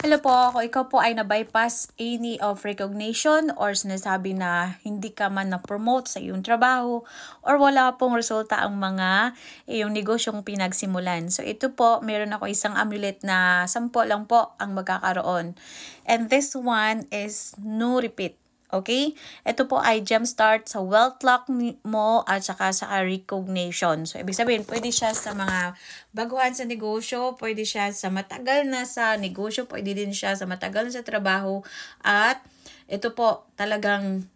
Hello po, kung ikaw po ay na-bypass any of recognition or sinasabi na hindi ka man na-promote sa iyong trabaho or wala pong resulta ang mga iyong negosyong pinagsimulan. So ito po, meron ako isang amulet na 10 lang po ang magkakaroon. And this one is no repeat. Okay? Ito po ay jumpstart sa wealth luck mo at saka sa recognition. So, ibig sabihin, pwede siya sa mga baguhan sa negosyo, pwede siya sa matagal na sa negosyo, pwede din siya sa matagal na sa trabaho. At ito po, talagang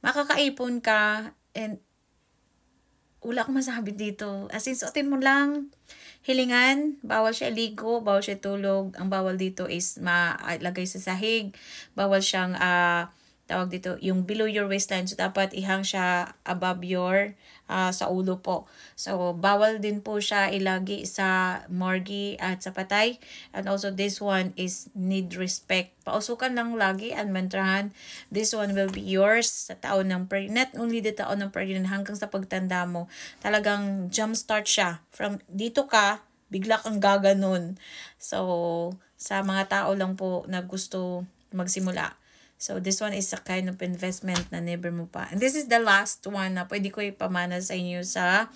makakaipon ka and wala akong masabi dito. As in, suotin mo lang. Hilingan, bawal siya ligo, bawal siya tulog. Ang bawal dito is malagay sa sahig. Bawal siyang tawag dito, yung below your waistline. So, dapat ihang siya above your sa ulo po. So, bawal din po siya ilagi sa morgue at sa patay. And also, this one is need respect. Pausukan lang lagi and mantrahan. This one will be yours sa taon ng pregnant. Not only the taon ng pregnant hanggang sa pagtanda mo. Talagang jumpstart siya. From dito ka, bigla kang gaganon. So, sa mga tao lang po na gusto magsimula. So, this one is a kind of investment na never mo pa. And this is the last one na pwede ko ipamana sa inyo sa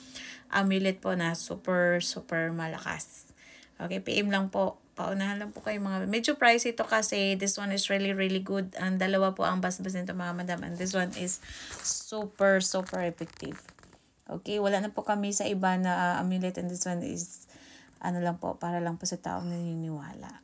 amulet po na super, super malakas. Okay, PM lang po. Paunahan lang po kayo mga. Medyo pricey ito kasi this one is really, really good. Ang dalawa po ang bas-bas nito mga madam. And this one is super, super effective. Okay, wala na po kami sa iba na amulet. And this one is, ano lang po, para lang po sa taong naniniwala.